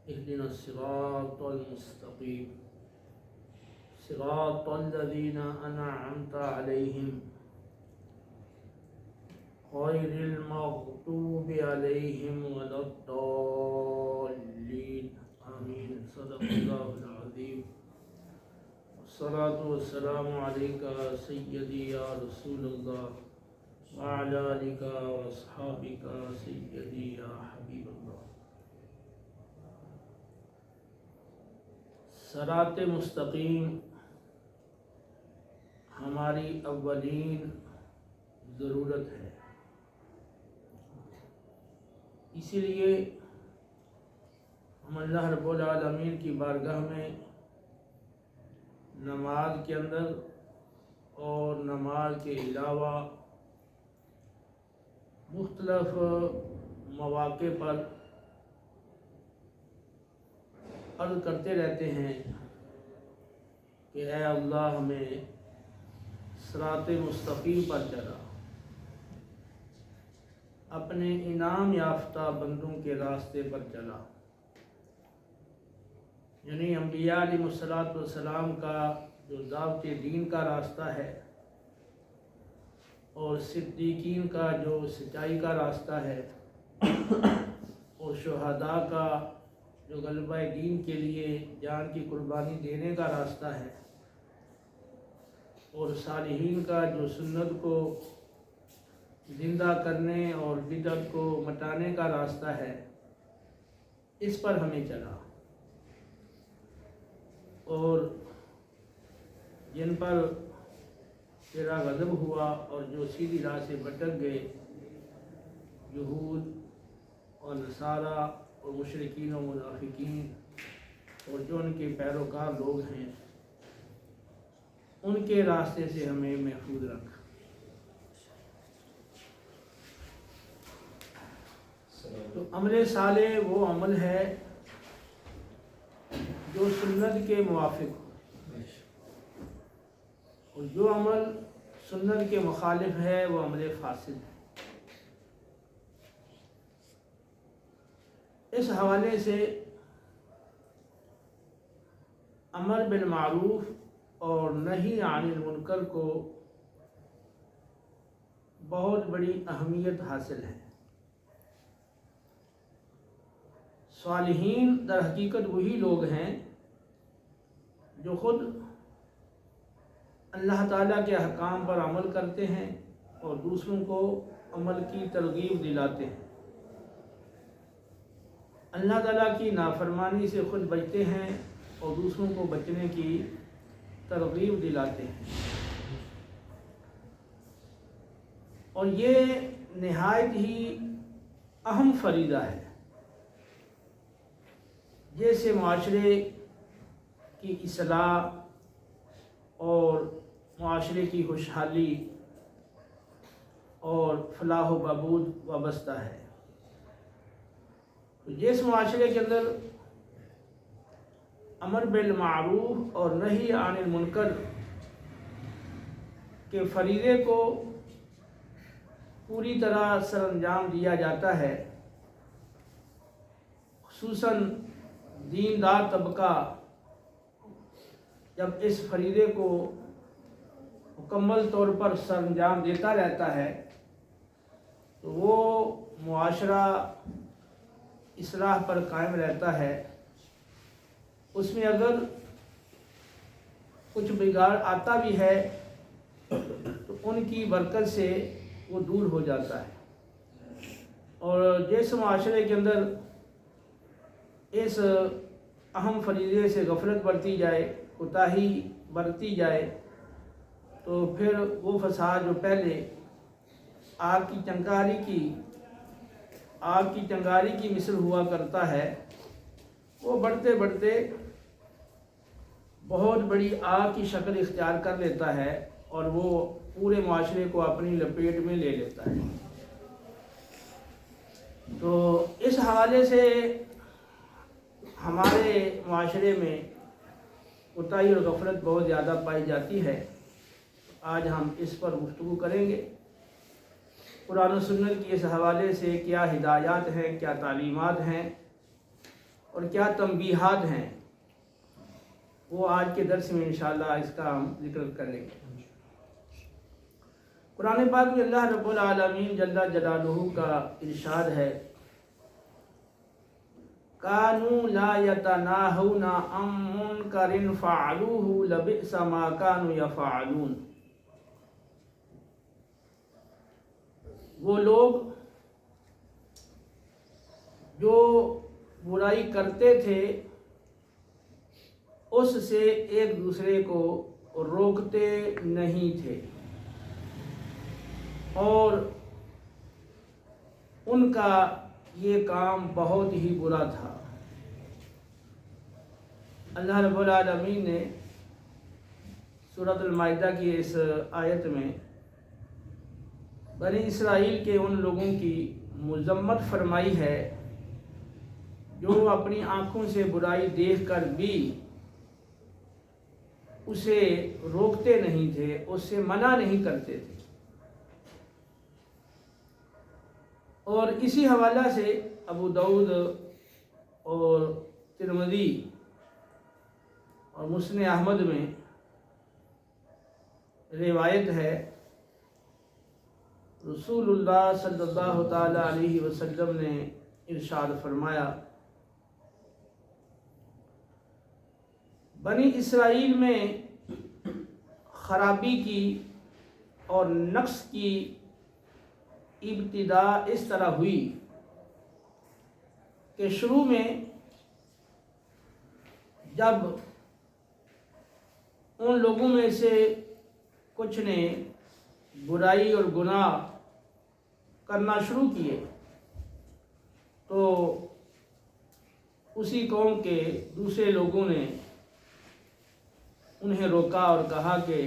اهدنا الصراط المستقيم صراط الذين أنعمت عليهم غير المغضوب عليهم ولا الضالين آمين صدق الله العظيم والصلاة والسلام عليك سيدي يا رسول الله وعلى آلك وأصحابك سيدي يا حبيب الله. صراط مستقیم ہماری اولین ضرورت ہے، اسی لیے ہم اللہ رب العالمین کی بارگاہ میں نماز کے اندر اور نماز کے علاوہ مختلف مواقع پر عرض کرتے رہتے ہیں کہ اے اللہ ہمیں صراط مستقیم پر چلا، اپنے انعام یافتہ بندوں کے راستے پر چلا. یعنی انبیاء علیہ السلام کا جو دعوت دین کا راستہ ہے اور صدیقین کا جو سچائی کا راستہ ہے اور شہداء کا جو غلبہ دین کے لیے جان کی قربانی دینے کا راستہ ہے اور صالحین کا جو سنت کو زندہ کرنے اور بدعت کو مٹانے کا راستہ ہے، اس پر ہمیں چلا. اور جن پر تیرا غضب ہوا اور جو سیدھی راہ سے بھٹک گئے، یہود اور نصارہ اور مشرکین و منافقین اور جو ان کے پیروکار لوگ ہیں، ان کے راستے سے ہمیں محفوظ رکھ. تو عمل صالح وہ عمل ہے جو سنت کے موافق ہو، اور جو عمل سنت کے مخالف ہے وہ عمل فاسد ہے. اس حوالے سے امر بالمعروف اور نہی عن المنکر کو بہت بڑی اہمیت حاصل ہے. صالحین در حقیقت وہی لوگ ہیں جو خود اللہ تعالیٰ کے احکام پر عمل کرتے ہیں اور دوسروں کو عمل کی ترغیب دلاتے ہیں، اللہ تعالیٰ کی نافرمانی سے خود بچتے ہیں اور دوسروں کو بچنے کی ترغیب دلاتے ہیں. اور یہ نہایت ہی اہم فریضہ ہے. جیسے معاشرے کی اصلاح اور معاشرے کی خوشحالی اور فلاح و بہبود وابستہ ہے، جس معاشرے کے اندر امر بالمعروف اور نہی عن المنکر کے فریضے کو پوری طرح سر انجام دیا جاتا ہے، خصوصاً دیندار طبقہ جب اس فریضے کو مکمل طور پر سر انجام دیتا رہتا ہے تو وہ معاشرہ اصلاح پر قائم رہتا ہے. اس میں اگر کچھ بگاڑ آتا بھی ہے تو ان کی برکت سے وہ دور ہو جاتا ہے. اور جس معاشرے کے اندر اس اہم فریضے سے غفلت برتی جائے، کوتاہی برتی جائے، تو پھر وہ فساد جو پہلے آگ کی چنگاری کی مثل ہوا کرتا ہے، وہ بڑھتے بڑھتے بہت بڑی آگ کی شکل اختیار کر لیتا ہے اور وہ پورے معاشرے کو اپنی لپیٹ میں لے لیتا ہے. تو اس حوالے سے ہمارے معاشرے میں کوتاہی اور غفلت بہت زیادہ پائی جاتی ہے. آج ہم اس پر گفتگو کریں گے. قرآن و سنت کی اس حوالے سے کیا ہدایات ہیں، کیا تعلیمات ہیں اور کیا تنبیہات ہیں، وہ آج کے درس میں انشاءاللہ اس کا ہم ذکر کریں گے۔ قرآن پاک میں اللہ رب العالمین جل جلالہ کا ارشاد ہے، کانوا لا یتناہون عن منکر فعلوہ لبئس ما کانوا یفعلون۔ وہ لوگ جو برائی کرتے تھے اس سے ایک دوسرے کو روکتے نہیں تھے، اور ان کا یہ کام بہت ہی برا تھا۔ اللہ رب العالمین نے سورۃ المائدہ کی اس آیت میں بنی اسرائیل کے ان لوگوں کی مذمت فرمائی ہے جو اپنی آنکھوں سے برائی دیکھ کر بھی اسے روکتے نہیں تھے، اس سے منع نہیں کرتے تھے۔ اور اسی حوالہ سے ابو داؤد اور ترمذی اور مسند احمد میں روایت ہے، رسول اللہ صلی اللہ تعالی علیہ وسلم نے ارشاد فرمایا، بنی اسرائیل میں خرابی کی اور نقص کی ابتدا اس طرح ہوئی کہ شروع میں جب ان لوگوں میں سے کچھ نے برائی اور گناہ کرنا شروع کیے تو اسی قوم کے دوسرے لوگوں نے انہیں روکا اور کہا کہ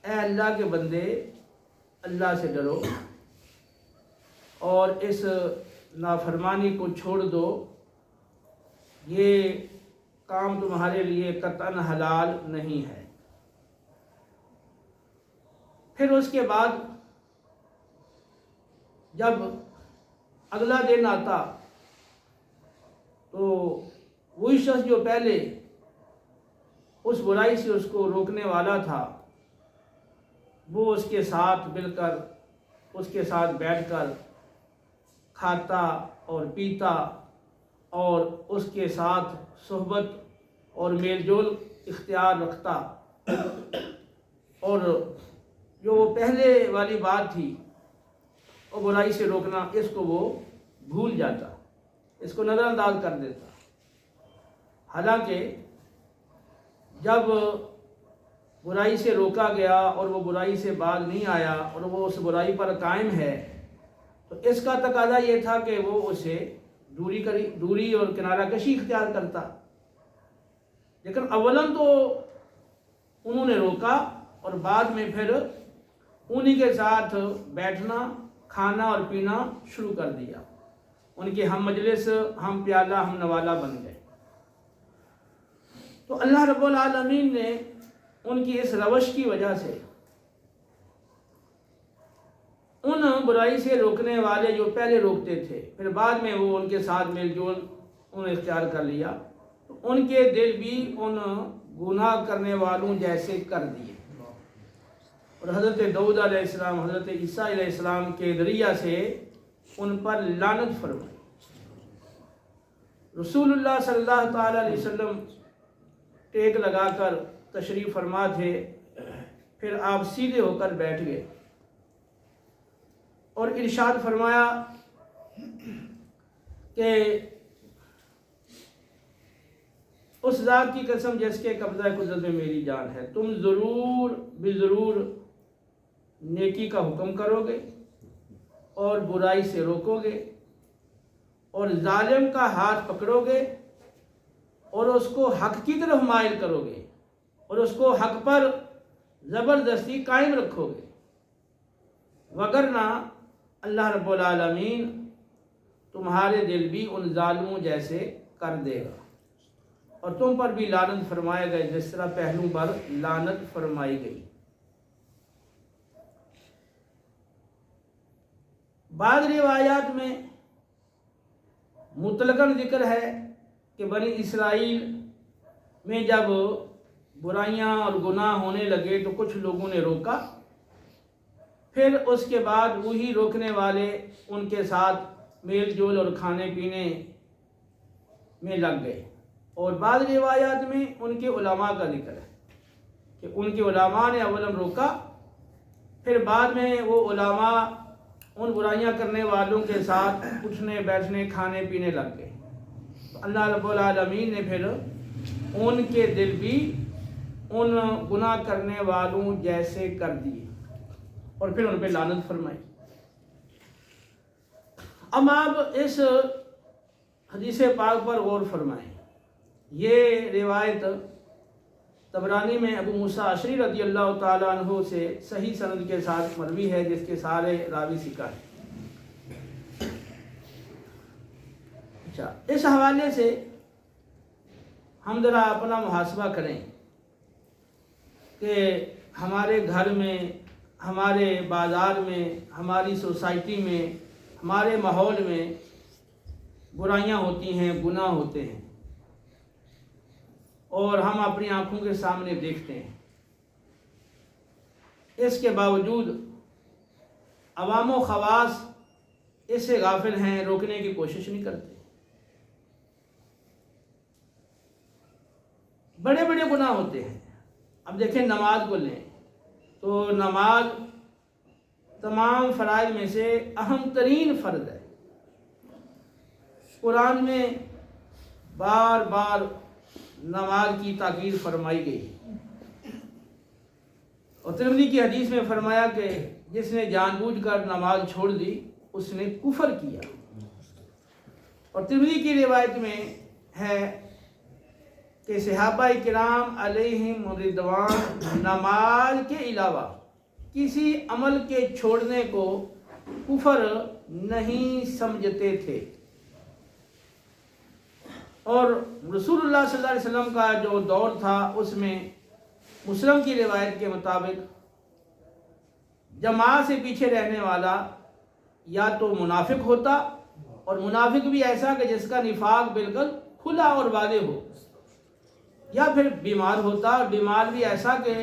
اے اللہ کے بندے، اللہ سے ڈرو اور اس نافرمانی کو چھوڑ دو، یہ کام تمہارے لیے قطعاً حلال نہیں ہے۔ پھر اس کے بعد جب اگلا دن آتا تو وہی شخص جو پہلے اس برائی سے اس کو روکنے والا تھا، وہ اس کے ساتھ مل کر، اس کے ساتھ بیٹھ کر کھاتا اور پیتا اور اس کے ساتھ صحبت اور میل جول اختیار رکھتا، اور جو وہ پہلے والی بات تھی وہ برائی سے روکنا، اس کو وہ بھول جاتا، اس کو نظر انداز کر دیتا۔ حالانکہ جب برائی سے روکا گیا اور وہ برائی سے باز نہیں آیا اور وہ اس برائی پر قائم ہے، تو اس کا تقاضا یہ تھا کہ وہ اسے دوری اور کنارہ کشی اختیار کرتا۔ لیکن اولاً تو انہوں نے روکا اور بعد میں پھر انہی کے ساتھ بیٹھنا، کھانا اور پینا شروع کر دیا، ان کے ہم مجلس، ہم پیالہ، ہم نوالہ بن گئے۔ تو اللہ رب العالمین نے ان کی اس روش کی وجہ سے ان برائی سے روکنے والے جو پہلے روکتے تھے، پھر بعد میں وہ ان کے ساتھ میل جول انہیں اختیار کر لیا، تو ان کے دل بھی ان گناہ کرنے والوں جیسے کر دیے، اور حضرت داؤد علیہ السلام، حضرت عیسیٰ علیہ السلام کے ذریعہ سے ان پر لعنت فرمائی۔ رسول اللہ صلی اللہ تعالی علیہ وسلم ٹیک لگا کر تشریف فرما تھے، پھر آپ سیدھے ہو کر بیٹھ گئے اور ارشاد فرمایا کہ اس ذات کی قسم جس کے قبضہ قدرت میں میری جان ہے، تم ضرور بضرور نیکی کا حکم کرو گے اور برائی سے روکو گے اور ظالم کا ہاتھ پکڑو گے اور اس کو حق کی طرف مائل کرو گے اور اس کو حق پر زبردستی قائم رکھو گے، وگرنہ اللہ رب العالمین تمہارے دل بھی ان ظالموں جیسے کر دے گا اور تم پر بھی لعنت فرمائے گئے جس طرح پہلوں پر لعنت فرمائی گئی۔ بعض روایات میں مطلقاً ذکر ہے کہ بنی اسرائیل میں جب برائیاں اور گناہ ہونے لگے تو کچھ لوگوں نے روکا، پھر اس کے بعد وہی روکنے والے ان کے ساتھ میل جول اور کھانے پینے میں لگ گئے۔ اور بعض روایات میں ان کے علماء کا ذکر ہے کہ ان کے علماء نے اولاً روکا، پھر بعد میں وہ علماء ان برائیاں کرنے والوں کے ساتھ اٹھنے بیٹھنے کھانے پینے لگ گئے۔ تو اللہ رب العالمین نے پھر ان کے دل بھی ان گناہ کرنے والوں جیسے کر دیے اور پھر ان پہ لعنت فرمائی۔ اب آپ اس حدیث پاک پر غور فرمائیں۔ یہ روایت طبرانی میں ابو موسیٰ اشعری رضی اللہ تعالیٰ عنہ سے صحیح سند کے ساتھ مروی ہے، جس کے سارے راوی ثقہ ہیں۔ اچھا، اس حوالے سے ہم ذرا اپنا محاسبہ کریں کہ ہمارے گھر میں، ہمارے بازار میں، ہماری سوسائٹی میں، ہمارے ماحول میں برائیاں ہوتی ہیں، گناہ ہوتے ہیں، اور ہم اپنی آنکھوں کے سامنے دیکھتے ہیں۔ اس کے باوجود عوام و خواص اس سے غافل ہیں، روکنے کی کوشش نہیں کرتے۔ بڑے بڑے گناہ ہوتے ہیں۔ اب دیکھیں، نماز کو لیں تو نماز تمام فرائض میں سے اہم ترین فرض ہے۔ قرآن میں بار بار نماز کی تاکید فرمائی گئی، اور ترمذی کی حدیث میں فرمایا کہ جس نے جان بوجھ کر نماز چھوڑ دی اس نے کفر کیا۔ اور ترمذی کی روایت میں ہے کہ صحابہ کرام علیہم رضوان نماز کے علاوہ کسی عمل کے چھوڑنے کو کفر نہیں سمجھتے تھے۔ اور رسول اللہ صلی اللہ علیہ وسلم کا جو دور تھا اس میں مسلم کی روایت کے مطابق جماعت سے پیچھے رہنے والا یا تو منافق ہوتا، اور منافق بھی ایسا کہ جس کا نفاق بالکل کھلا اور واضح ہو، یا پھر بیمار ہوتا، اور بیمار بھی ایسا کہ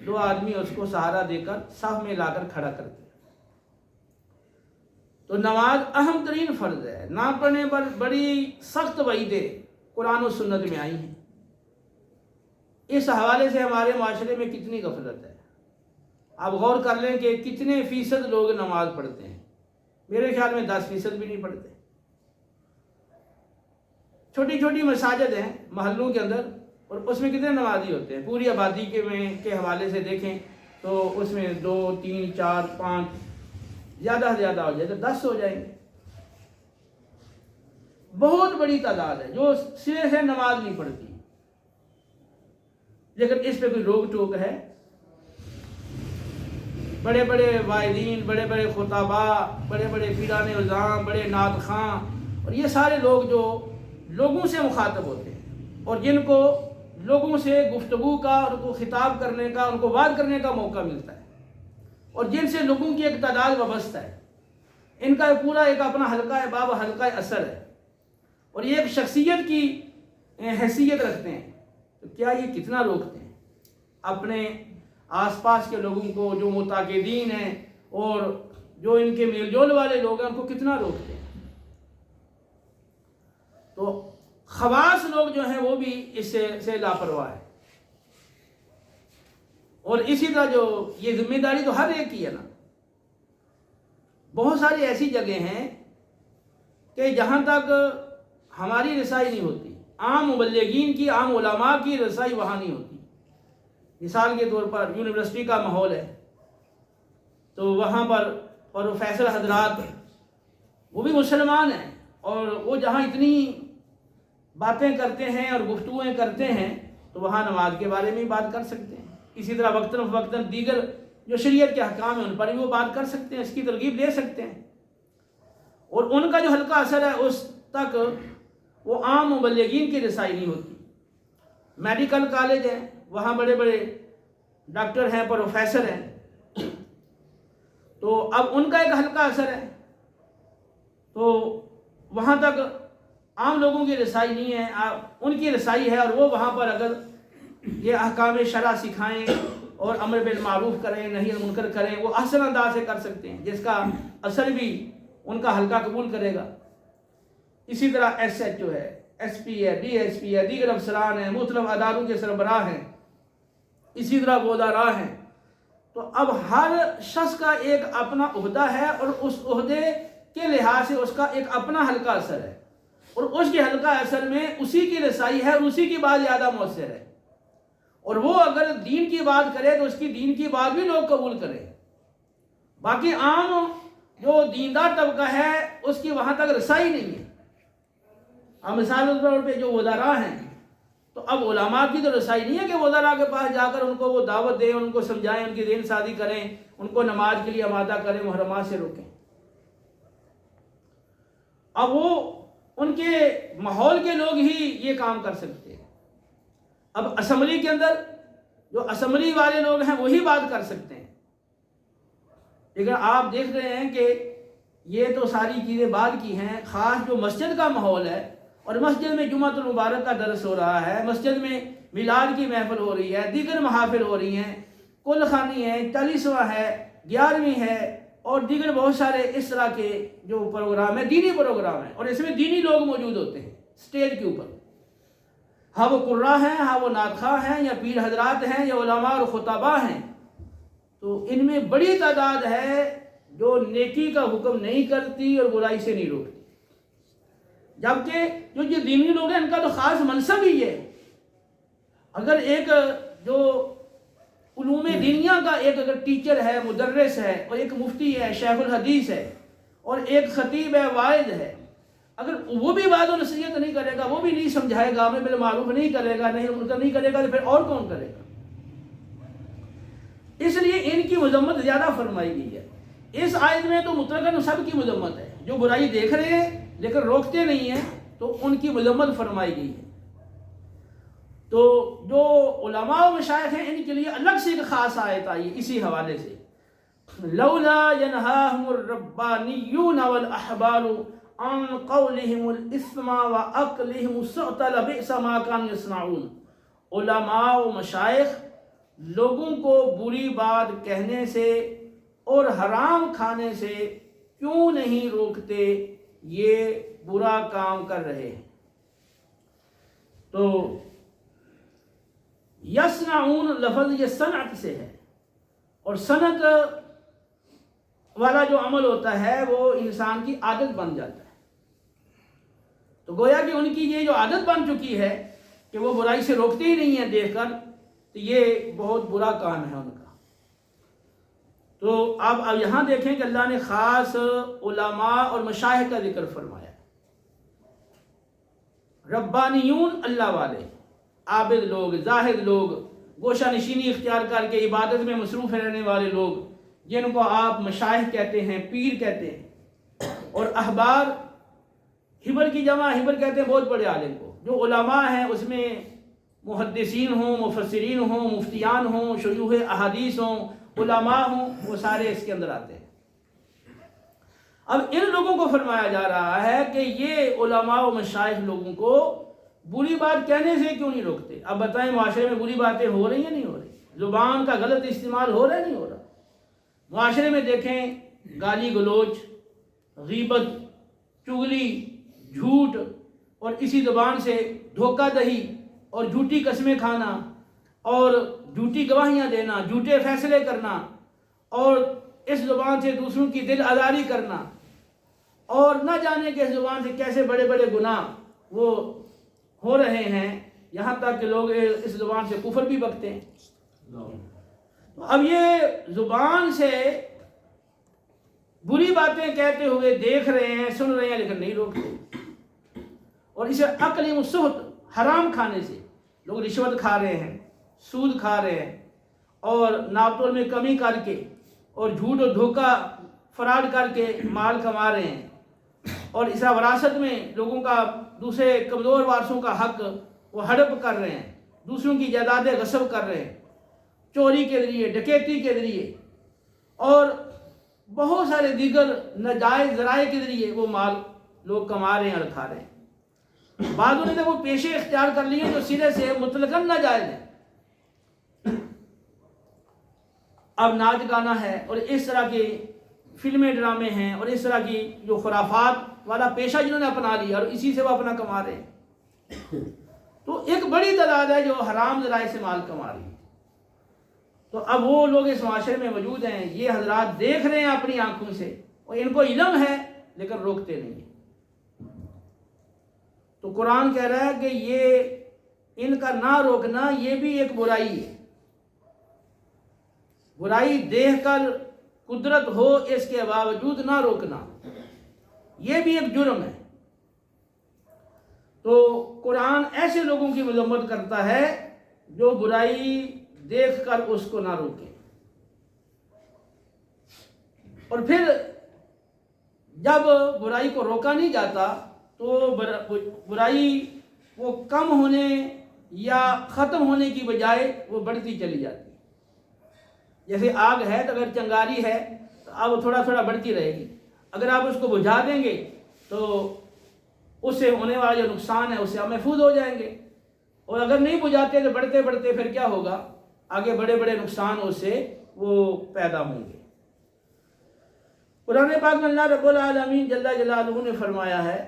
دو آدمی اس کو سہارا دے کر صف میں لا کر کھڑا کرتے۔ تو نماز اہم ترین فرض ہے، نہ پڑھنے پر بڑی سخت وعیدیں قرآن و سنت میں آئی ہیں۔ اس حوالے سے ہمارے معاشرے میں کتنی غفلت ہے۔ آپ غور کر لیں کہ کتنے فیصد لوگ نماز پڑھتے ہیں۔ میرے خیال میں 10% بھی نہیں پڑھتے۔ چھوٹی چھوٹی مساجد ہیں محلوں کے اندر، اور اس میں کتنے نمازی ہوتے ہیں؟ پوری آبادی کے حوالے سے دیکھیں تو اس میں 2 3 4 5 زیادہ سے زیادہ ہو جائے تو 10 ہو جائیں گے۔ بہت بڑی تعداد ہے جو سرے سے نماز نہیں پڑھتی، لیکن اس پہ کوئی روک ٹوک ہے؟ بڑے بڑے واعظین، بڑے بڑے خطباء، بڑے بڑے پیران عظام، بڑے نعت خواں، اور یہ سارے لوگ جو لوگوں سے مخاطب ہوتے ہیں اور جن کو لوگوں سے گفتگو کا، ان کو خطاب کرنے کا، ان کو وعظ کرنے کا موقع ملتا ہے، اور جن سے لوگوں کی ایک تعداد وابستہ ہے، ان کا پورا ایک اپنا حلقہ باب، حلقہ اثر ہے، اور یہ ایک شخصیت کی حیثیت رکھتے ہیں، تو کیا یہ کتنا روکتے ہیں اپنے آس پاس کے لوگوں کو، جو متعاقدین ہیں اور جو ان کے میل جول والے لوگ ہیں، ان کو کتنا روکتے ہیں؟ تو خواص لوگ جو ہیں وہ بھی اس سے لاپرواہ ہے۔ اور اسی طرح جو یہ ذمہ داری تو ہر ایک کی ہے نا۔ بہت ساری ایسی جگہیں ہیں کہ جہاں تک ہماری رسائی نہیں ہوتی، عام مبلغین کی، عام علماء کی رسائی وہاں نہیں ہوتی۔ مثال کے طور پر یونیورسٹی کا ماحول ہے، تو وہاں پر پروفیسر حضرات وہ بھی مسلمان ہیں، اور وہ جہاں اتنی باتیں کرتے ہیں اور گفتگویں کرتے ہیں تو وہاں نماز کے بارے میں بات کر سکتے ہیں۔ اسی طرح وقتاً فوقتاً دیگر جو شریعت کے احکام ہیں ان پر بھی وہ بات کر سکتے ہیں، اس کی ترغیب دے سکتے ہیں، اور ان کا جو حلقہ اثر ہے اس تک وہ عام مبلغین کی رسائی نہیں ہوتی۔ میڈیکل کالج ہیں، وہاں بڑے بڑے ڈاکٹر ہیں، پروفیسر ہیں، تو اب ان کا ایک حلقہ اثر ہے، تو وہاں تک عام لوگوں کی رسائی نہیں ہے، ان کی رسائی ہے، اور وہ وہاں پر اگر یہ احکام شرع سکھائیں اور امر بالمعروف کریں، نہی عن المنکر کریں، وہ احسن انداز سے کر سکتے ہیں، جس کا اثر بھی ان کا حلقہ قبول کرے گا۔ اسی طرح ایس ایچ او ہے، ایس پی ہے، ڈی ایس پی ہے، دیگر افسران ہیں، مختلف اداروں کے سربراہ ہیں، اسی طرح وزراء ہیں۔ تو اب ہر شخص کا ایک اپنا عہدہ ہے، اور اس عہدے کے لحاظ سے اس کا ایک اپنا حلقہ اثر ہے، اور اس کے حلقہ اثر میں اسی کی رسائی ہے، اور اسی کی بات زیادہ مؤثر ہے، اور وہ اگر دین کی بات کرے تو اس کی دین کی بات بھی لوگ قبول کریں۔ باقی عام جو دیندار طبقہ ہے اس کی وہاں تک رسائی نہیں ہے۔ اب مثال کے طور پہ جو وزراء ہیں، تو اب علماء کی تو رسائی نہیں ہے کہ وزراء کے پاس جا کر ان کو وہ دعوت دیں، ان کو سمجھائیں، ان کی ذہن سازی کریں، ان کو نماز کے لیے آمادہ کریں، محرمات سے روکیں۔ اب وہ ان کے ماحول کے لوگ ہی یہ کام کر سکتے ہیں۔ اب اسمبلی کے اندر جو اسمبلی والے لوگ ہیں وہی بات کر سکتے ہیں، لیکن آپ دیکھ رہے ہیں کہ یہ تو ساری چیزیں بعد کی ہیں۔ خاص جو مسجد کا ماحول ہے، اور مسجد میں جمعۃ المبارک کا درس ہو رہا ہے، مسجد میں میلاد کی محفل ہو رہی ہے، دیگر محافل ہو رہی ہیں، کل خوانی ہے، 40واں ہے، 11ویں ہے، اور دیگر بہت سارے اس طرح کے جو پروگرام ہیں، دینی پروگرام ہیں، اور اس میں دینی لوگ موجود ہوتے ہیں سٹیج کے اوپر، ہاں وہ قراء ہیں، ہاں وہ نعت خواہ ہیں، یا پیر حضرات ہیں، یا علماء اور خطباء ہیں۔ تو ان میں بڑی تعداد ہے جو نیکی کا حکم نہیں کرتی اور برائی سے نہیں روکتی، جبکہ جو یہ دینی لوگ ہیں ان کا تو خاص منصب ہی ہے۔ اگر ایک جو علوم دینیا کا ایک اگر ٹیچر ہے، مدرس ہے، اور ایک مفتی ہے، شیخ الحدیث ہے، اور ایک خطیب ہے، واعظ ہے، اگر وہ بھی وعظ و نصیحت نہیں کرے گا، وہ بھی نہیں سمجھائے گا، امر بالمعروف نہیں کرے گا، نہی عن المنکر نہیں کرے گا، تو پھر اور کون کرے گا؟ اس لیے ان کی مذمت زیادہ فرمائی گئی ہے۔ اس آیت میں تو مطلقاً سب کی مذمت ہے، جو برائی دیکھ رہے ہیں لیکن روکتے نہیں ہیں، تو ان کی مذمت فرمائی گئی ہے۔ تو جو علماء و مشائخ ہیں ان کے لیے الگ سے ایک خاص آیت آئی اسی حوالے سے، لولا ينهاهم الربانيون والاحبار عن قولهم الاثم واكلهم السحت لبئس ما كانوا يصنعون۔ علماء و مشائخ لوگوں کو بری بات کہنے سے اور حرام کھانے سے کیوں نہیں روکتے؟ یہ برا کام کر رہے ہیں۔ تو یصنعون لفظ یہ صنعت سے ہے، اور صنعت والا جو عمل ہوتا ہے وہ انسان کی عادت بن جاتا ہے۔ تو گویا کہ ان کی یہ جو عادت بن چکی ہے کہ وہ برائی سے روکتے ہی نہیں ہیں دیکھ کر، تو یہ بہت برا کام ہے ان کا۔ تو اب یہاں دیکھیں کہ اللہ نے خاص علماء اور مشائخ کا ذکر فرمایا۔ ربانیون اللہ والے، عابد لوگ، زاہد لوگ، گوشہ نشینی اختیار کر کے عبادت میں مصروف رہنے والے لوگ، جن کو آپ مشائخ کہتے ہیں، پیر کہتے ہیں، اور احبار، حبر کی جمع حبر کہتے ہیں بہت بڑے عالم کو۔ جو علماء ہیں اس میں محدثین ہوں، مفسرین ہوں، مفتیان ہوں، شیوخ احادیث ہوں، علماء ہوں، وہ سارے اس کے اندر آتے ہیں۔ اب ان لوگوں کو فرمایا جا رہا ہے کہ یہ علماء و مشائخ لوگوں کو بری بات کہنے سے کیوں نہیں روکتے؟ اب بتائیں معاشرے میں بری باتیں ہو رہی ہیں نہیں ہو رہی؟ زبان کا غلط استعمال ہو رہا ہے نہیں ہو رہا؟ معاشرے میں دیکھیں گالی گلوچ، غیبت، چغلی، جھوٹ، اور اسی زبان سے دھوکہ دہی اور جھوٹی قسمیں کھانا، اور جھوٹی گواہیاں دینا، جھوٹے فیصلے کرنا، اور اس زبان سے دوسروں کی دل آزاری کرنا، اور نہ جانے کہ اس زبان سے کیسے بڑے بڑے گناہ وہ ہو رہے ہیں، یہاں تک کہ لوگ اس زبان سے کفر بھی بکتے ہیں۔ اب یہ زبان سے بری باتیں کہتے ہوئے دیکھ رہے ہیں، سن رہے ہیں، لیکن نہیں روکتے۔ اور اسے عقل مسحت، حرام کھانے سے، لوگ رشوت کھا رہے ہیں، سود کھا رہے ہیں، اور ناپ تول میں کمی کر کے، اور جھوٹ اور دھوکہ فراڈ کر کے مال کما رہے ہیں، اور اس وراثت میں لوگوں کا، دوسرے کمزور وارثوں کا حق وہ ہڑپ کر رہے ہیں، دوسروں کی جائیدادیں غصب کر رہے ہیں، چوری کے ذریعے، ڈکیتی کے ذریعے، اور بہت سارے دیگر ناجائز ذرائع کے ذریعے وہ مال لوگ کما رہے ہیں اور کھا رہے ہیں۔ بعضوں نے وہ پیشے اختیار کر لیے جو سرے سے مطلقاً ناجائز ہیں. اب ناچ گانا ہے اور اس طرح کے فلمیں ڈرامے ہیں اور اس طرح کی جو خرافات والا پیشہ جنہوں نے اپنا لیا اور اسی سے وہ اپنا کما رہے ہیں. تو ایک بڑی تعداد ہے جو حرام ذرائع سے مال کما رہی ہے. تو اب وہ لوگ اس معاشرے میں موجود ہیں، یہ حضرات دیکھ رہے ہیں اپنی آنکھوں سے اور ان کو علم ہے لیکن روکتے نہیں ہیں. تو قرآن کہہ رہا ہے کہ یہ ان کا نہ روکنا یہ بھی ایک برائی ہے. برائی دیکھ کر قدرت ہو اس کے باوجود نہ روکنا یہ بھی ایک جرم ہے. تو قرآن ایسے لوگوں کی مذمت کرتا ہے جو برائی دیکھ کر اس کو نہ روکے. اور پھر جب برائی کو روکا نہیں جاتا تو برائی وہ کم ہونے یا ختم ہونے کی بجائے وہ بڑھتی چلی جاتی. جیسے آگ ہے تو اگر چنگاری ہے تو اب تھوڑا تھوڑا بڑھتی رہے گی. اگر آپ اس کو بجھا دیں گے تو اس سے ہونے والا جو نقصان ہے اس سے آپ محفوظ ہو جائیں گے. اور اگر نہیں بجھاتے تو بڑھتے بڑھتے پھر کیا ہوگا، آگے بڑے بڑے نقصان اس سے وہ پیدا ہوں گے. قرآن پاک میں اللہ رب العالمین جل جلالہ نے فرمایا ہے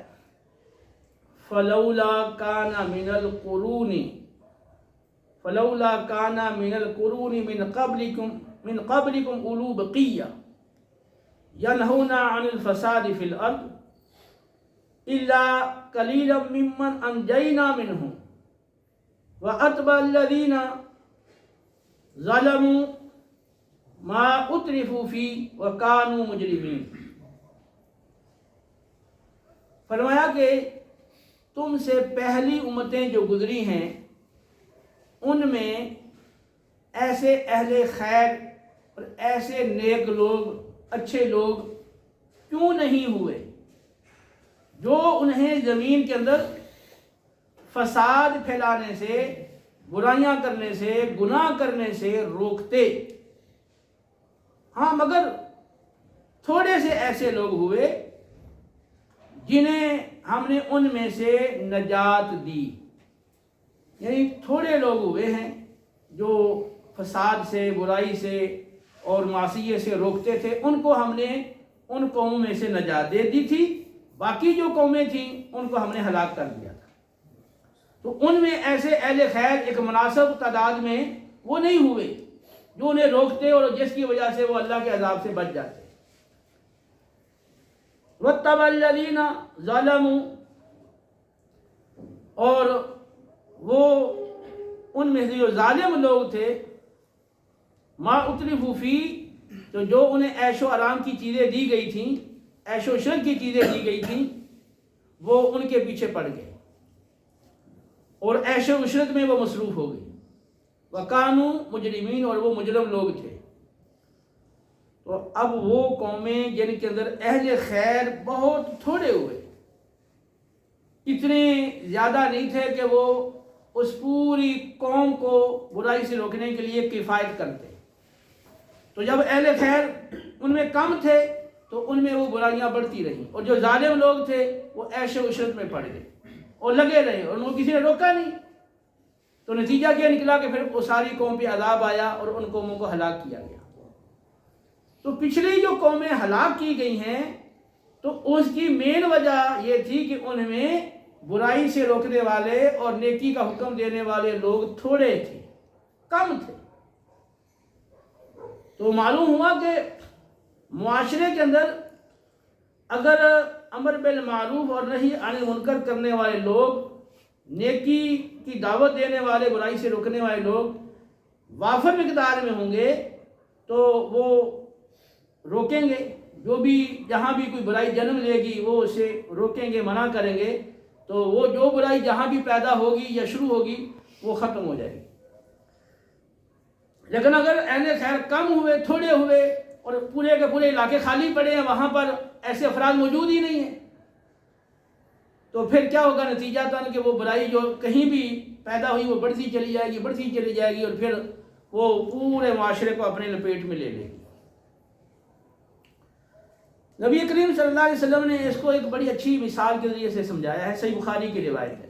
فلولا کان من القرون فلولا کان من القرون من قبلکم اولو بقیہ ینہون عن الفساد فی الارض الا قلیلا ممن انجینا منہم واتبع الذین ظلموا ما اترفوا فیہ وکانوا مجرمین. فرمایا کہ تم سے پہلی امتیں جو گزری ہیں ان میں ایسے اہل خیر اور ایسے نیک لوگ اچھے لوگ کیوں نہیں ہوئے جو انہیں زمین کے اندر فساد پھیلانے سے، برائیاں کرنے سے، گناہ کرنے سے روکتے. ہاں مگر تھوڑے سے ایسے لوگ ہوئے جنہیں ہم نے ان میں سے نجات دی. یعنی تھوڑے لوگ ہوئے ہیں جو فساد سے، برائی سے اور معصیت سے روکتے تھے، ان کو ہم نے ان قوموں میں سے نجات دے دی تھی. باقی جو قومیں تھیں ان کو ہم نے ہلاک کر دیا تھا. تو ان میں ایسے اہل خیر ایک مناسب تعداد میں وہ نہیں ہوئے جو انہیں روکتے اور جس کی وجہ سے وہ اللہ کے عذاب سے بچ جاتے. وَاتَّبَعَ الَّذِينَ ظَلَمُوا، اور وہ ان میں سے جو ظالم لوگ تھے، ما اترفوا فیہ، تو جو انہیں عیش و آرام کی چیزیں دی گئی تھیں، عیش و عشرت کی چیزیں دی گئی تھیں، وہ ان کے پیچھے پڑ گئے اور عیش و عشرت میں وہ مصروف ہو گئی. وَكَانُوا مُجْرِمِينَ، اور وہ مجرم لوگ تھے. تو اب وہ قومیں جن کے اندر اہل خیر بہت تھوڑے ہوئے، اتنے زیادہ نہیں تھے کہ وہ اس پوری قوم کو برائی سے روکنے کے لیے کفایت کرتے. تو جب اہل خیر ان میں کم تھے تو ان میں وہ برائیاں بڑھتی رہیں، اور جو ظالم لوگ تھے وہ عیش و عشرت میں پڑ گئے اور لگے رہے اور ان کو کسی نے روکا نہیں. تو نتیجہ کیا نکلا کہ پھر وہ ساری قوم پہ عذاب آیا اور ان قوموں کو ہلاک کیا گیا. تو پچھلی جو قومیں ہلاک کی گئی ہیں تو اس کی مین وجہ یہ تھی کہ ان میں برائی سے روکنے والے اور نیکی کا حکم دینے والے لوگ تھوڑے تھے، کم تھے. تو معلوم ہوا کہ معاشرے کے اندر اگر امر بالمعروف اور نہی عن المنکر کرنے والے لوگ، نیکی کی دعوت دینے والے، برائی سے روکنے والے لوگ وافر مقدار میں ہوں گے تو وہ روکیں گے. جو بھی جہاں بھی کوئی برائی جنم لے گی وہ اسے روکیں گے، منع کریں گے. تو وہ جو برائی جہاں بھی پیدا ہوگی یا شروع ہوگی وہ ختم ہو جائے گی. لیکن اگر اہل خیر کم ہوئے، تھوڑے ہوئے اور پورے کے پورے علاقے خالی پڑے ہیں، وہاں پر ایسے افراد موجود ہی نہیں ہیں، تو پھر کیا ہوگا؟ نتیجہ تھا کہ وہ برائی جو کہیں بھی پیدا ہوئی وہ بڑھتی چلی جائے گی، بڑھتی چلی جائے گی، اور پھر وہ پورے معاشرے کو اپنے لپیٹ میں لے لے گی. نبی کریم صلی اللہ علیہ وسلم نے اس کو ایک بڑی اچھی مثال کے ذریعے سے سمجھایا ہے. صحیح بخاری کی روایت ہے.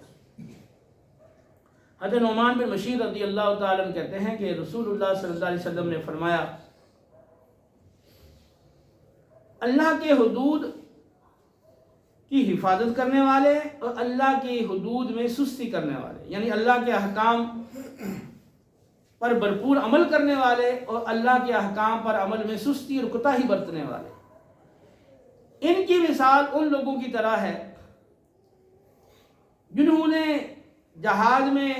حضرت نعمان بن بشیر رضی اللہ تعالیٰ عنہ کہتے ہیں کہ رسول اللہ صلی اللہ علیہ وسلم نے فرمایا اللہ کے حدود کی حفاظت کرنے والے اور اللہ کی حدود میں سستی کرنے والے، یعنی اللہ کے احکام پر بھرپور عمل کرنے والے اور اللہ کے احکام پر عمل میں سستی اور کوتاہی برتنے والے، ان کی مثال ان لوگوں کی طرح ہے جنہوں نے جہاز میں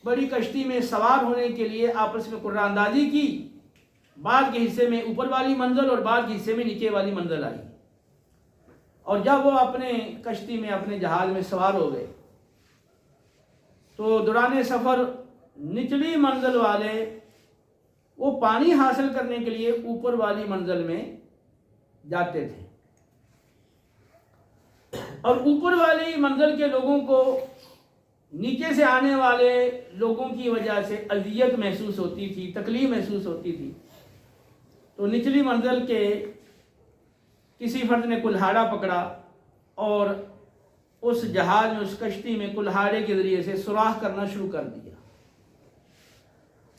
بڑی کشتی میں سوار ہونے کے لیے آپس میں قرعہ اندازی کی. بعض کے حصے میں اوپر والی منزل اور بعض کے حصے میں نیچے والی منزل آئی، اور جب وہ اپنے کشتی میں اپنے جہاز میں سوار ہو گئے تو دوران سفر نچلی منزل والے وہ پانی حاصل کرنے کے لیے اوپر والی منزل میں جاتے تھے، اور اوپر والی منزل کے لوگوں کو نیچے سے آنے والے لوگوں کی وجہ سے اذیت محسوس ہوتی تھی، تکلیف محسوس ہوتی تھی. تو نچلی منزل کے کسی فرد نے کلہاڑا پکڑا اور اس جہاز میں، اس کشتی میں کلہاڑے کے ذریعے سے سوراخ کرنا شروع کر دیا.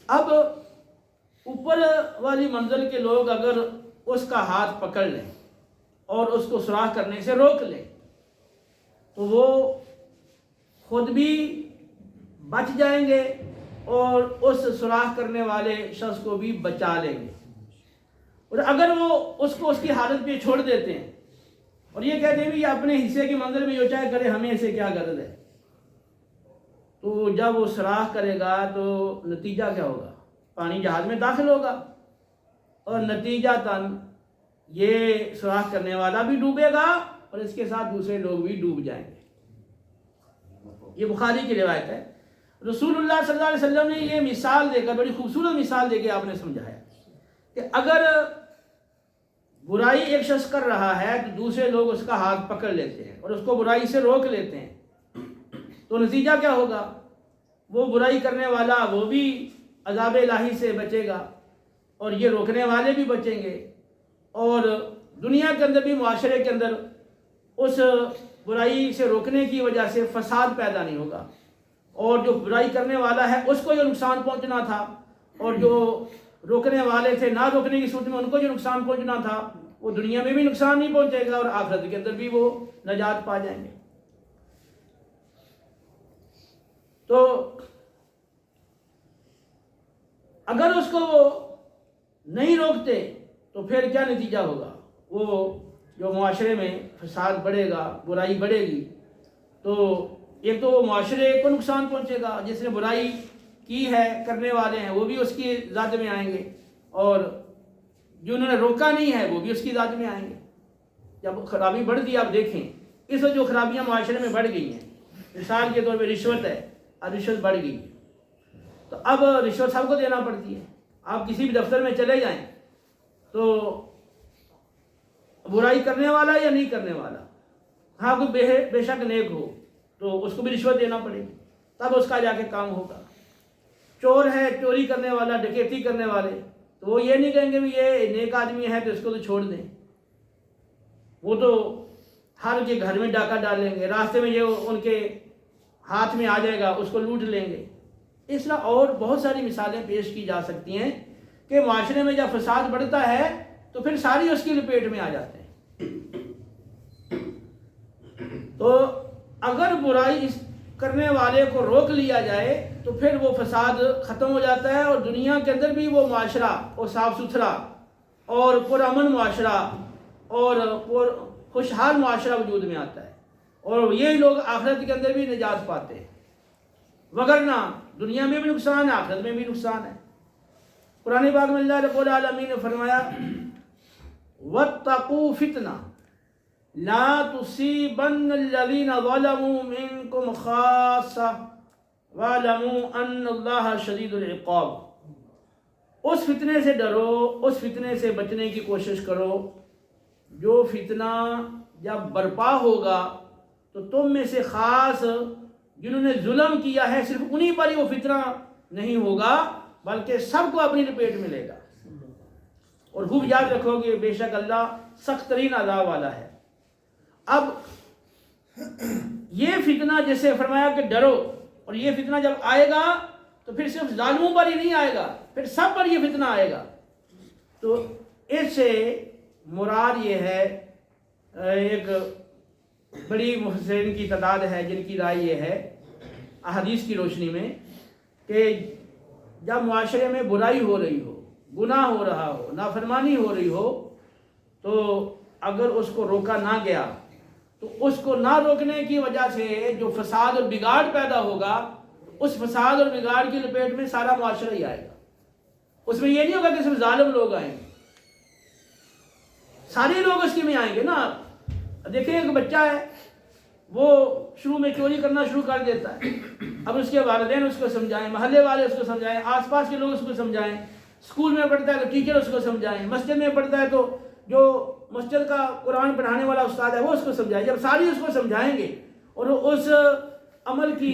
اب اوپر والی منزل کے لوگ اگر اس کا ہاتھ پکڑ لیں اور اس کو سوراخ کرنے سے روک لیں تو وہ خود بھی بچ جائیں گے اور اس سوراخ کرنے والے شخص کو بھی بچا لیں گے. اور اگر وہ اس کو اس کی حالت پہ چھوڑ دیتے ہیں اور یہ کہتے ہیں بھی اپنے حصے کی منزل میں جو چاہے کرے، ہمیں اسے کیا غرض ہے، تو جب وہ سوراخ کرے گا تو نتیجہ کیا ہوگا؟ پانی جہاز میں داخل ہوگا اور نتیجہ تن یہ سوراخ کرنے والا بھی ڈوبے گا اور اس کے ساتھ دوسرے لوگ بھی ڈوب جائیں گے. یہ بخاری کی روایت ہے. رسول اللہ صلی اللہ علیہ وسلم نے یہ مثال دے کر، بڑی خوبصورت مثال دے کے آپ نے سمجھایا کہ اگر برائی ایک شخص کر رہا ہے تو دوسرے لوگ اس کا ہاتھ پکڑ لیتے ہیں اور اس کو برائی سے روک لیتے ہیں تو نتیجہ کیا ہوگا؟ وہ برائی کرنے والا وہ بھی عذاب الہی سے بچے گا اور یہ روکنے والے بھی بچیں گے، اور دنیا کے اندر بھی، معاشرے کے اندر اس برائی سے روکنے کی وجہ سے فساد پیدا نہیں ہوگا، اور جو برائی کرنے والا ہے اس کو جو نقصان پہنچنا تھا اور جو روکنے والے تھے نہ روکنے کی صورت میں ان کو جو نقصان پہنچنا تھا وہ دنیا میں بھی نقصان نہیں پہنچے گا اور آخرت کے اندر بھی وہ نجات پا جائیں گے. تو اگر اس کو وہ نہیں روکتے تو پھر کیا نتیجہ ہوگا؟ وہ جو معاشرے میں فساد بڑھے گا، برائی بڑھے گی، تو ایک تو وہ معاشرے کو نقصان پہنچے گا، جس نے برائی کی ہے کرنے والے ہیں وہ بھی اس کی ذات میں آئیں گے، اور جنہوں نے روکا نہیں ہے وہ بھی اس کی ذات میں آئیں گے. جب خرابی بڑھ دی، آپ دیکھیں اس وقت جو خرابیاں معاشرے میں بڑھ گئی ہیں، مثال کے طور پہ رشوت ہے، اب رشوت بڑھ گئی تو اب رشوت سب کو دینا پڑتی ہے. آپ کسی بھی دفتر میں چلے جائیں تو برائی کرنے والا یا نہیں کرنے والا، ہاں کوئی بے شک نیک ہو تو اس کو بھی رشوت دینا پڑے گی، تب اس کا جا کے کام ہوگا. چور ہے، چوری کرنے والا، ڈکیتی کرنے والے، تو وہ یہ نہیں کہیں گے بھی یہ نیک آدمی ہے تو اس کو تو چھوڑ دیں، وہ تو ہر کے گھر میں ڈاکہ ڈال لیں گے، راستے میں یہ ان کے ہاتھ میں آ جائے گا اس کو لوٹ لیں گے. اس طرح اور بہت ساری مثالیں پیش کی جا سکتی ہیں کہ معاشرے میں جب فساد بڑھتا ہے تو پھر ساری اس کی لپیٹ میں آ جاتے ہیں. تو اگر برائی کرنے والے کو روک لیا جائے تو پھر وہ فساد ختم ہو جاتا ہے اور دنیا کے اندر بھی وہ معاشرہ اور صاف ستھرا اور پرامن معاشرہ اور خوشحال معاشرہ وجود میں آتا ہے، اور یہی لوگ آخرت کے اندر بھی نجات پاتے ہیں. وگرنہ دنیا میں بھی نقصان ہے، آخرت میں بھی نقصان ہے. قرآن پاک میں اللہ رب العالمین نے فرمایا وَاتَّقُوا فِتْنَةً لَا تُصِيبَنَّ الَّذِينَ ظَلَمُوا مِنْكُمْ خَاصَّةً وَاعْلَمُوا أَنَّ اللَّهَ شَدِيدُ الْعِقَابِ. اس فتنے سے ڈرو، اس فتنے سے بچنے کی کوشش کرو جو فتنہ جب برپا ہوگا تو تم میں سے خاص جنہوں نے ظلم کیا ہے صرف انہی پر ہی وہ فتنہ نہیں ہوگا بلکہ سب کو اپنی لپیٹ میں لے گا. اور خوب یاد رکھو گے بے شک اللہ سخت ترین عذاب والا ہے۔ اب یہ فتنہ جیسے فرمایا کہ ڈرو، اور یہ فتنہ جب آئے گا تو پھر صرف ظالموں پر ہی نہیں آئے گا، پھر سب پر یہ فتنہ آئے گا۔ تو اس سے مراد یہ ہے، ایک بڑی مفسرین کی تعداد ہے جن کی رائے یہ ہے احادیث کی روشنی میں کہ جب معاشرے میں برائی ہو رہی ہو، گناہ ہو رہا ہو، نافرمانی ہو رہی ہو، تو اگر اس کو روکا نہ گیا تو اس کو نہ روکنے کی وجہ سے جو فساد اور بگاڑ پیدا ہوگا، اس فساد اور بگاڑ کی لپیٹ میں سارا معاشرہ ہی آئے گا۔ اس میں یہ نہیں ہوگا کہ صرف ظالم لوگ آئیں گے، سارے لوگ اس کے میں آئیں گے نا۔ دیکھیں ایک بچہ ہے، وہ شروع میں چوری کرنا شروع کر دیتا ہے، اب اس کے والدین اس کو سمجھائیں، محلے والے اس کو سمجھائیں، آس پاس کے لوگ اس کو سمجھائیں، اسکول میں پڑھتا ہے تو ٹیچر اس کو سمجھائیں، مسجد میں پڑھتا ہے تو جو مسجد کا قرآن پڑھانے والا استاد ہے وہ اس کو سمجھائے۔ جب ساری اس کو سمجھائیں گے اور اس عمل کی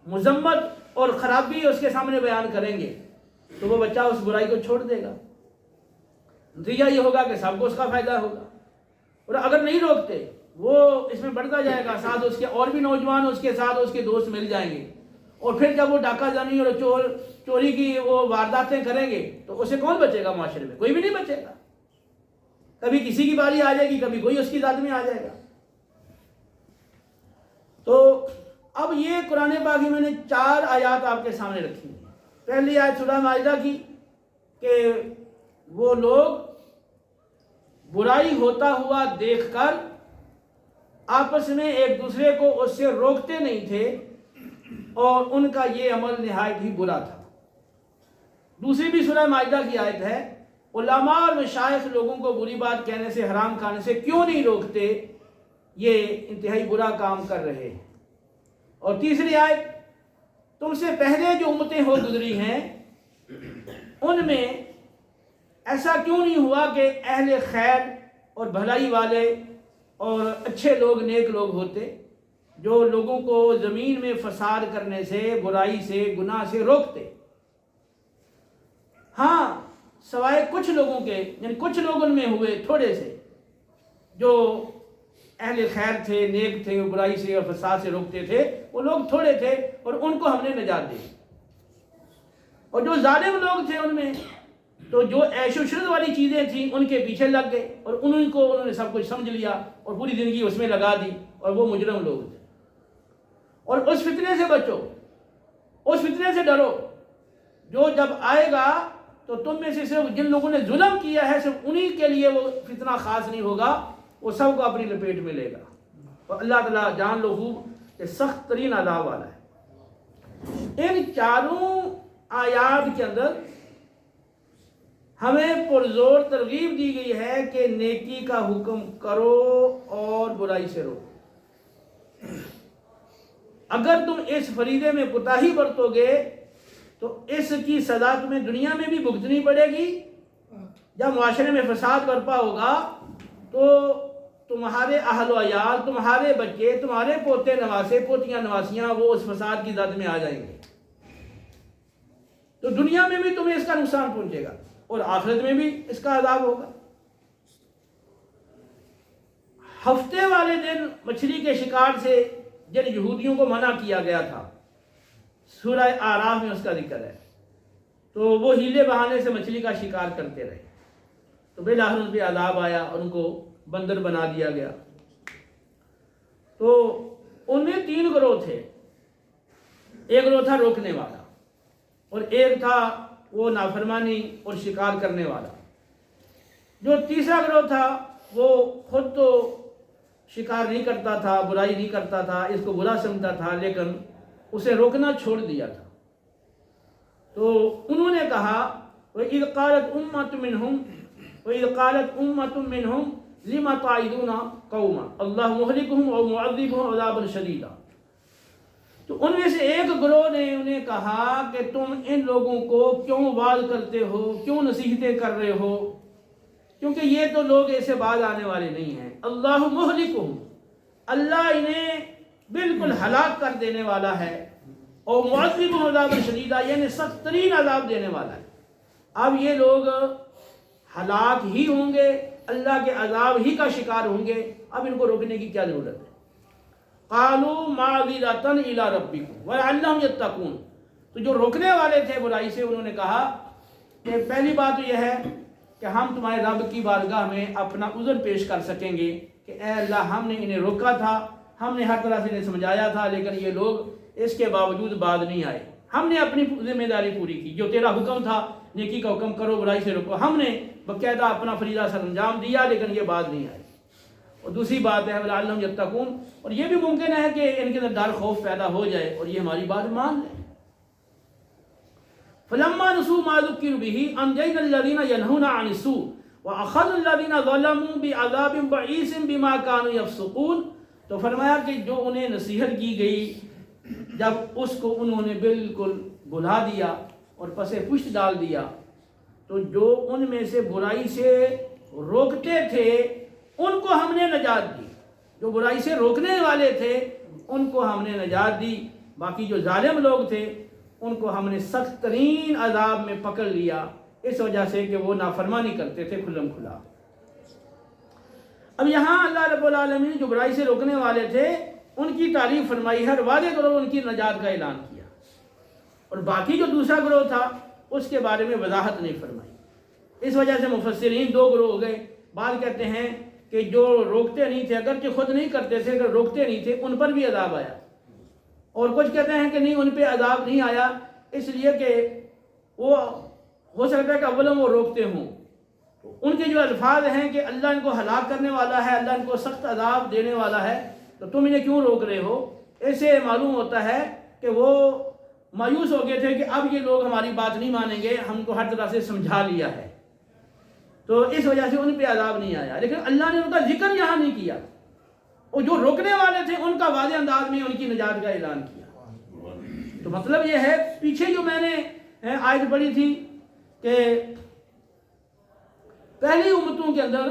مذمت اور خرابی اس کے سامنے بیان کریں گے تو وہ بچہ اس برائی کو چھوڑ دے گا۔ نتیجہ یہ ہوگا کہ سب کو اس کا فائدہ ہوگا، اور اگر نہیں روکتے وہ اس میں بڑھتا جائے گا، ساتھ اس کے اور بھی نوجوان اس کے ساتھ اس کے دوست مل جائیں گے، اور پھر جب وہ ڈاکہ زنی اور چوری کی وہ وارداتیں کریں گے تو اسے کون بچے گا؟ معاشرے میں کوئی بھی نہیں بچے گا۔ کبھی کسی کی باری آ جائے گی، کبھی کوئی اس کی ذات میں آ جائے گا۔ تو اب یہ قرآن پاک میں نے 4 آیات آپ کے سامنے رکھی ہیں۔ پہلی آیت سورہ مائدہ کی کہ وہ لوگ برائی ہوتا ہوا دیکھ کر آپس میں ایک دوسرے کو اس سے روکتے نہیں تھے، اور ان کا یہ عمل نہایت ہی برا تھا۔ دوسری بھی سورہ مائدہ کی آیت ہے، علماء اور مشائخ لوگوں کو بری بات کہنے سے، حرام کھانے سے کیوں نہیں روکتے، یہ انتہائی برا کام کر رہے ہیں۔ اور تیسری آیت، تم سے پہلے جو امتیں ہو گزری ہیں ان میں ایسا کیوں نہیں ہوا کہ اہل خیر اور بھلائی والے اور اچھے لوگ، نیک لوگ ہوتے جو لوگوں کو زمین میں فساد کرنے سے، برائی سے، گناہ سے روکتے۔ ہاں سوائے کچھ لوگوں کے، یعنی کچھ لوگ ان میں ہوئے تھوڑے سے جو اہل خیر تھے، نیک تھے، برائی سے اور فساد سے روکتے تھے، وہ لوگ تھوڑے تھے اور ان کو ہم نے نجات دی۔ اور جو ظالم لوگ تھے ان میں تو جو عیش و عشرت والی چیزیں تھیں ان کے پیچھے لگ گئے، اور انہوں نے سب کچھ سمجھ لیا اور پوری زندگی اس میں لگا دی، اور وہ مجرم لوگ تھے۔ اور اس فتنے سے بچو، اس فتنے سے ڈرو جو جب آئے گا تو تم میں سے صرف جن لوگوں نے ظلم کیا ہے صرف انہی کے لیے وہ فتنہ خاص نہیں ہوگا، وہ سب کو اپنی لپیٹ میں لے گا۔ اور اللہ تعالیٰ جان لو خوب کہ سخت ترین عذاب والا ہے۔ ان 4 آیات کے اندر ہمیں پرزور ترغیب دی گئی ہے کہ نیکی کا حکم کرو اور برائی سے روکو۔ اگر تم اس فریضے میں کوتاہی برتو گے تو اس کی سزا تمہیں دنیا میں بھی بھگتنی پڑے گی۔ جب معاشرے میں فساد برپا ہوگا تو تمہارے اہل و عیال، تمہارے بچے، تمہارے پوتے نواسے، پوتیاں نواسیاں وہ اس فساد کی زد میں آ جائیں گے، تو دنیا میں بھی تمہیں اس کا نقصان پہنچے گا اور آخرت میں بھی اس کا عذاب ہوگا۔ ہفتے والے دن مچھلی کے شکار سے جن یہودیوں کو منع کیا گیا تھا، سورہ اعراف میں اس کا ذکر ہے، تو وہ ہیلے بہانے سے مچھلی کا شکار کرتے رہے، تو بالآخر ان پہ عذاب آیا اور ان کو بندر بنا دیا گیا۔ تو ان میں 3 گروہ تھے، ایک گروہ تھا روکنے والا، اور ایک تھا وہ نافرمانی اور شکار کرنے والا۔ جو تیسرا گروہ تھا وہ خود تو شکار نہیں کرتا تھا، برائی نہیں کرتا تھا، اس کو برا سمجھتا تھا، لیکن اسے روکنا چھوڑ دیا تھا۔ تو انہوں نے کہا وَإِذْ قَالَتْ أُمَّةٌ مِّنْهُمْ لِمَ تَعِظُونَ قَوْمًا اللَّهُ مُهْلِكُهُمْ أَوْ مُعَذِّبُهُمْ عَذَابًا شَدِيدًا۔ تو ان میں سے ایک گروہ نے انہیں کہا کہ تم ان لوگوں کو کیوں وعظ کرتے ہو، کیوں نصیحتیں کر رہے ہو، کیونکہ یہ تو لوگ ایسے بعد آنے والے نہیں ہیں۔ اللہ مہلکہم، اللہ انہیں بالکل ہلاک کر دینے والا ہے، اور معذبہم عذابا شدیدا، یعنی سخت ترین عذاب دینے والا ہے۔ اب یہ لوگ ہلاک ہی ہوں گے، اللہ کے عذاب ہی کا شکار ہوں گے، اب ان کو روکنے کی کیا ضرورت ہے؟ قالوا معذرۃ الی ربکم ولعلہم یتقون، تو جو روکنے والے تھے برائی سے انہوں نے کہا کہ پہلی بات تو یہ ہے کہ ہم تمہارے رب کی بارگاہ میں اپنا عذر پیش کر سکیں گے کہ اے اللہ ہم نے انہیں روکا تھا، ہم نے ہر طرح سے انہیں سمجھایا تھا، لیکن یہ لوگ اس کے باوجود بعد نہیں آئے، ہم نے اپنی ذمہ داری پوری کی، جو تیرا حکم تھا نیکی کا حکم کرو برائی سے روکو، ہم نے باقاعدہ اپنا فریضہ سر انجام دیا، لیکن یہ بات نہیں آئی۔ اور دوسری بات ہے وَلَعَلَّهُمْ يَتَّقُونَ، اور یہ بھی ممکن ہے کہ ان کے اندر ڈر خوف پیدا ہو جائے اور یہ ہماری بات مان لیں۔ فَلَمَّا نُسُوا مَا ذُكِّرُوا بِهِ أَنجَيْنَا الَّذِينَ يَنْهُونَ عَنِ السُّوءِ وَأَخَذْنَا الَّذِينَ ظَلَمُوا بِعَذَابٍ بَئِيسٍ بِمَا كَانُوا يَفْسُقُونَ، تو فرمایا کہ جو انہیں نصیحت کی گئی جب اس کو انہوں نے بالکل بھلا دیا اور پس پشت ڈال دیا، تو جو ان میں سے برائی سے روکتے تھے ان کو ہم نے نجات دی، جو برائی سے روکنے والے تھے ان کو ہم نے نجات دی، باقی جو ظالم لوگ تھے ان کو ہم نے سخت ترین عذاب میں پکڑ لیا، اس وجہ سے کہ وہ نافرمانی کرتے تھے کھلم کھلا۔ اب یہاں اللہ رب العالمین جو برائی سے روکنے والے تھے ان کی تعریف فرمائی ہے اور واضح طور پر ان کی نجات کا اعلان کیا، اور باقی جو دوسرا گروہ تھا اس کے بارے میں وضاحت نہیں فرمائی۔ اس وجہ سے مفسرین دو گروہ ہو گئے، بعض کہتے ہیں کہ جو روکتے نہیں تھے، اگرچہ خود نہیں کرتے تھے، اگر روکتے نہیں تھے ان پر بھی عذاب آیا، اور کچھ کہتے ہیں کہ نہیں ان پہ عذاب نہیں آیا اس لیے کہ وہ ہو سکتا ہے کہ اولم وہ روکتے ہوں، ان کے جو الفاظ ہیں کہ اللہ ان کو ہلاک کرنے والا ہے، اللہ ان کو سخت عذاب دینے والا ہے، تو تم انہیں کیوں روک رہے ہو؟ ایسے معلوم ہوتا ہے کہ وہ مایوس ہو گئے تھے کہ اب یہ لوگ ہماری بات نہیں مانیں گے، ہم کو ہر طرح سے سمجھا لیا ہے، تو اس وجہ سے ان پہ عذاب نہیں آیا، لیکن اللہ نے ان کا ذکر یہاں نہیں کیا، اور جو روکنے والے تھے ان کا واضح انداز میں ان کی نجات کا اعلان کیا۔ تو مطلب یہ ہے پیچھے جو میں نے آیت پڑھی تھی کہ پہلی امتوں کے اندر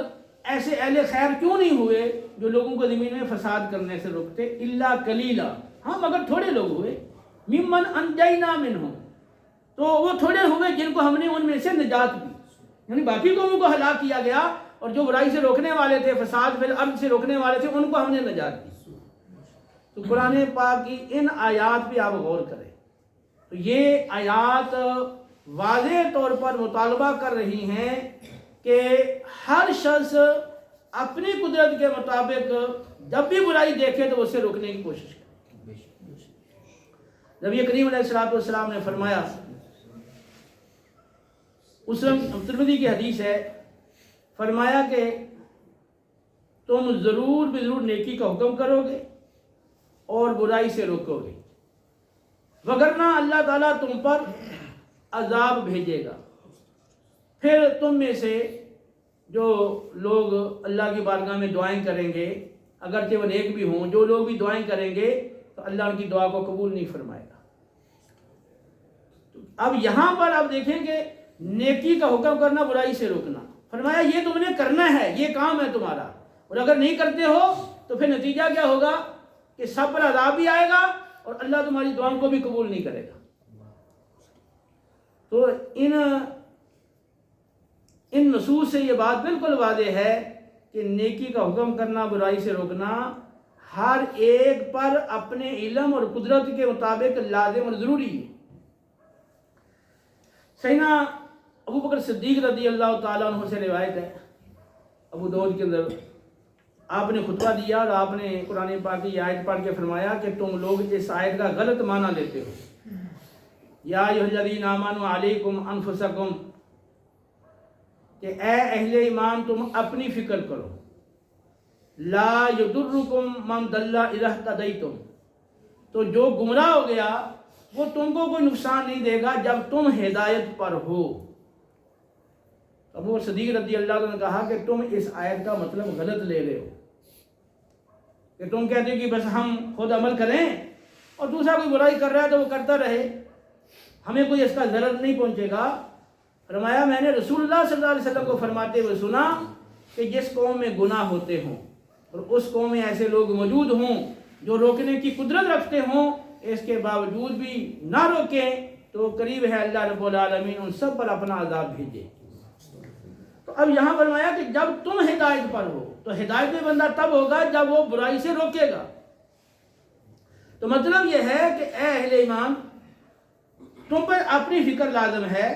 ایسے اہل خیر کیوں نہیں ہوئے جو لوگوں کو زمین میں فساد کرنے سے روکتے، الا قلیلا، ہاں مگر تھوڑے لوگ ہوئے، ممن انجینا منہم، تو وہ تھوڑے ہوئے جن کو ہم نے ان میں سے نجات دی، یعنی باقی قوموں کو ہلاک کیا گیا اور جو برائی سے روکنے والے تھے، فساد فی الارض سے روکنے والے تھے، ان کو ہم نے نجات دی۔ تو قرآن پاک کی ان آیات پہ آپ غور کریں، تو یہ آیات واضح طور پر مطالبہ کر رہی ہیں کہ ہر شخص اپنی قدرت کے مطابق جب بھی برائی دیکھے تو اسے روکنے کی کوشش کرے۔ نبی کریم علیہ السلام نے فرمایا، ترمذی کی حدیث ہے، فرمایا کہ تم ضرور بضرور نیکی کا حکم کرو گے اور برائی سے روکو گے، وگرنہ اللہ تعالیٰ تم پر عذاب بھیجے گا۔ پھر تم میں سے جو لوگ اللہ کی بارگاہ میں دعائیں کریں گے، اگرچہ وہ نیک بھی ہوں، جو لوگ بھی دعائیں کریں گے تو اللہ ان کی دعا کو قبول نہیں فرمائے گا۔ اب یہاں پر آپ دیکھیں کہ نیکی کا حکم کرنا، برائی سے روکنا، فرمایا یہ تم نے کرنا ہے، یہ کام ہے تمہارا، اور اگر نہیں کرتے ہو تو پھر نتیجہ کیا ہوگا کہ سب پر عذاب بھی آئے گا اور اللہ تمہاری دعاؤں کو بھی قبول نہیں کرے گا۔ تو ان نصوص سے یہ بات بالکل واضح ہے کہ نیکی کا حکم کرنا، برائی سے روکنا ہر ایک پر اپنے علم اور قدرت کے مطابق لازم اور ضروری ہے۔ سیدنا ابو بکر صدیق رضی اللہ تعالیٰ عنہ سے روایت ہے، ابو داؤد کے اندر، آپ نے خطبہ دیا اور آپ نے قرآن پاک کی آیت پڑھ کے فرمایا کہ تم لوگ اس آیت کا غلط معنی لیتے ہو، یا ایھا الذین آمنوا علیکم انفسکم، کہ اے اہل ایمان تم اپنی فکر کرو، لا یضرکم من ضل اذا اہتدیتم، تو جو گمراہ ہو گیا وہ تم کو کوئی نقصان نہیں دے گا جب تم ہدایت پر ہو۔ ابو صدیق رضی اللہ عنہ نے کہا کہ تم اس آیت کا مطلب غلط لے رہے ہو، کہ تم کہتے ہو کہ بس ہم خود عمل کریں اور دوسرا کوئی برائی کر رہا ہے تو وہ کرتا رہے، ہمیں کوئی اس کا ضرر نہیں پہنچے گا۔ فرمایا میں نے رسول اللہ صلی اللہ علیہ وسلم کو فرماتے ہوئے سنا کہ جس قوم میں گناہ ہوتے ہوں اور اس قوم میں ایسے لوگ موجود ہوں جو روکنے کی قدرت رکھتے ہوں، اس کے باوجود بھی نہ روکیں، تو قریب ہے اللہ رب العالمین ان سب پر اپنا عذاب بھیجے۔ تو اب یہاں فرمایا کہ جب تم ہدایت پر ہو، تو ہدایت میں بندہ تب ہوگا جب وہ برائی سے روکے گا۔ تو مطلب یہ ہے کہ اے اہل ایمان، تم پر اپنی فکر لازم ہے۔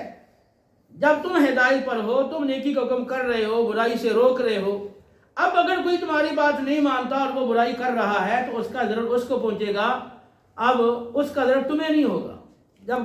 جب تم ہدایت پر ہو، تم نیکی کا حکم کر رہے ہو، برائی سے روک رہے ہو، اب اگر کوئی تمہاری بات نہیں مانتا اور وہ برائی کر رہا ہے تو اس کا ضرر اس کو پہنچے گا، اب اس کا ضرر تمہیں نہیں ہوگا۔